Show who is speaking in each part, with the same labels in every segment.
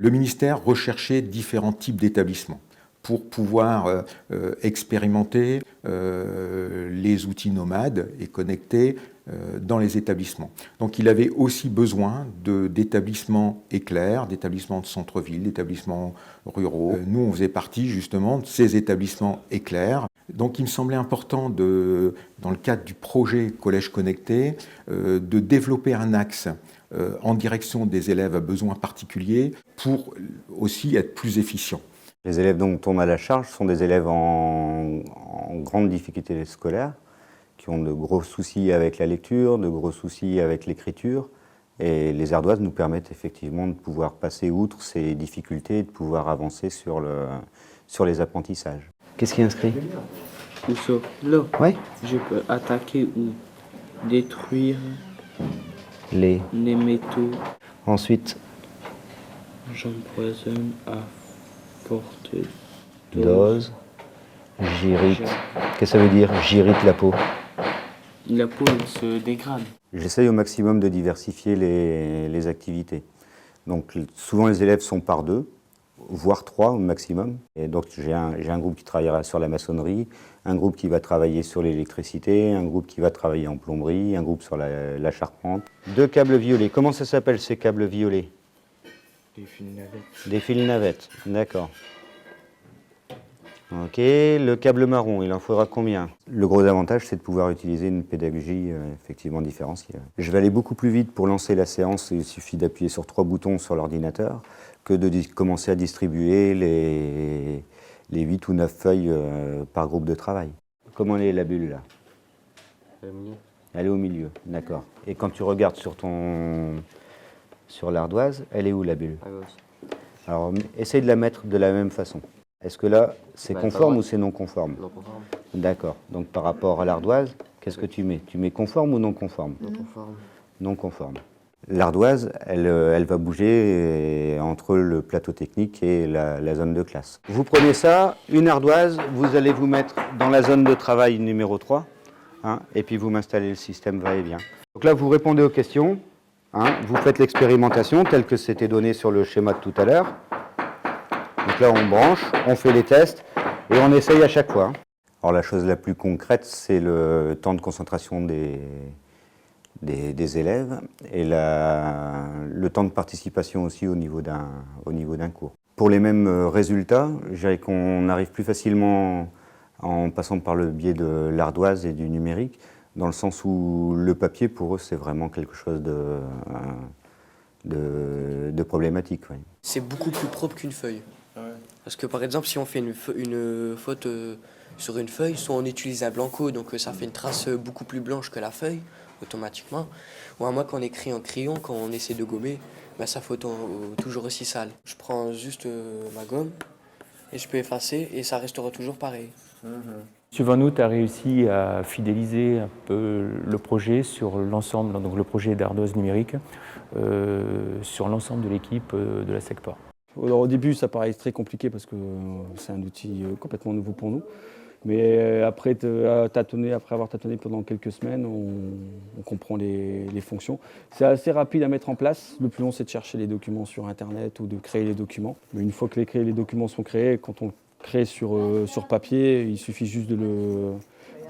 Speaker 1: Le ministère recherchait différents types d'établissements pour pouvoir expérimenter les outils nomades et connectés dans les établissements. Donc il avait aussi besoin d'établissements éclairs, d'établissements de centre-ville, d'établissements ruraux. Nous, on faisait partie justement de ces établissements éclairs. Donc il me semblait important, dans le cadre du projet Collège Connecté, de développer un axe en direction des élèves à besoins particuliers pour aussi être plus efficient.
Speaker 2: Les élèves dont on a la charge sont des élèves en grande difficulté scolaire, qui ont de gros soucis avec la lecture, de gros soucis avec l'écriture. Et les ardoises nous permettent effectivement de pouvoir passer outre ces difficultés et de pouvoir avancer sur les apprentissages. Qu'est-ce qui est inscrit?
Speaker 3: Ou sur l'eau.
Speaker 2: Oui.
Speaker 3: Je peux attaquer ou détruire
Speaker 2: Les.
Speaker 3: les métaux.
Speaker 2: Ensuite,
Speaker 3: J'empoisonne à forte
Speaker 2: dose, j'irrite. Qu'est-ce que ça veut dire, j'irrite la peau?
Speaker 3: La peau elle se dégrade.
Speaker 2: J'essaye au maximum de diversifier les activités. Donc souvent les élèves sont par 2, voire 3 au maximum. Et donc j'ai un groupe qui travaillera sur la maçonnerie, un groupe qui va travailler sur l'électricité, un groupe qui va travailler en plomberie, un groupe sur la charpente. 2 câbles violets. Comment ça s'appelle ces câbles violets?
Speaker 3: Des fils navettes.
Speaker 2: Des fils navettes, d'accord. Ok, le câble marron, il en faudra combien? Le gros avantage, c'est de pouvoir utiliser une pédagogie effectivement différenciée. Je vais aller beaucoup plus vite pour lancer la séance, il suffit d'appuyer sur 3 boutons sur l'ordinateur, que de commencer à distribuer les 8 ou 9 feuilles par groupe de travail. Comment elle est la bulle là? Elle est au milieu, d'accord. Et quand tu regardes sur l'ardoise, elle est où la bulle? Alors, essaye de la mettre de la même façon. Est-ce que là, c'est conforme ou c'est non conforme? Non conforme. D'accord. Donc, par rapport à l'ardoise, qu'est-ce que tu mets? Tu mets conforme ou non conforme? Non conforme. Non conforme. L'ardoise, elle va bouger entre le plateau technique et la zone de classe. Vous prenez ça, une ardoise, vous allez vous mettre dans la zone de travail numéro 3, hein, et puis vous m'installez le système va-et-vient. Donc là, vous répondez aux questions. Hein, vous faites l'expérimentation telle que c'était donné sur le schéma de tout à l'heure. Donc là, on branche, on fait les tests et on essaye à chaque fois. Alors la chose la plus concrète, c'est le temps de concentration des élèves et le temps de participation aussi au niveau d'un cours. Pour les mêmes résultats, je dirais qu'on arrive plus facilement en passant par le biais de l'ardoise et du numérique, dans le sens où le papier, pour eux, c'est vraiment quelque chose de problématique. Oui.
Speaker 4: C'est beaucoup plus propre qu'une feuille. Ouais. Parce que par exemple, si on fait une faute sur une feuille, soit on utilise un blanco, donc ça fait une trace beaucoup plus blanche que la feuille, automatiquement. Ou à moins qu'on écrit en crayon, quand on essaie de gommer, ben ça fait toujours aussi sale. Je prends juste ma gomme et je peux effacer et ça restera toujours pareil.
Speaker 5: Sylvain, tu as réussi à fidéliser un peu le projet sur l'ensemble, donc le projet d'ardoise numérique, sur l'ensemble de l'équipe de la SECPA.
Speaker 6: Alors, au début, ça paraît très compliqué parce que c'est un outil complètement nouveau pour nous. Mais après avoir tâtonné pendant quelques semaines, on comprend les fonctions. C'est assez rapide à mettre en place. Le plus long, c'est de chercher les documents sur Internet ou de créer les documents. Mais une fois que les documents sont créés, quand on crée sur papier, il suffit juste de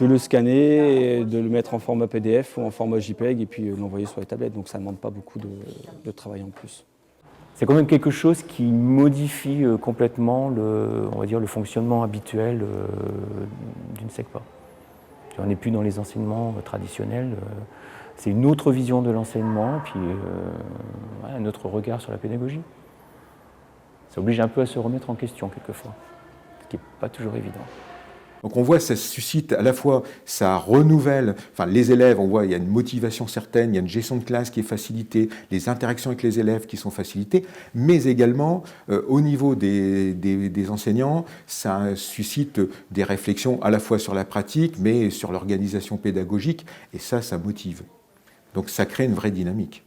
Speaker 6: le scanner, et de le mettre en format PDF ou en format JPEG et puis l'envoyer sur les tablettes. Donc ça ne demande pas beaucoup de travail en plus.
Speaker 5: C'est quand même quelque chose qui modifie complètement on va dire, le fonctionnement habituel d'une SECPA. On n'est plus dans les enseignements traditionnels. C'est une autre vision de l'enseignement, puis un autre regard sur la pédagogie. Ça oblige un peu à se remettre en question quelquefois, ce qui n'est pas toujours évident.
Speaker 1: Donc on voit, ça suscite à la fois, ça renouvelle, enfin les élèves, on voit, il y a une motivation certaine, il y a une gestion de classe qui est facilitée, les interactions avec les élèves qui sont facilitées, mais également au niveau des enseignants, ça suscite des réflexions à la fois sur la pratique, mais sur l'organisation pédagogique, et ça motive. Donc ça crée une vraie dynamique.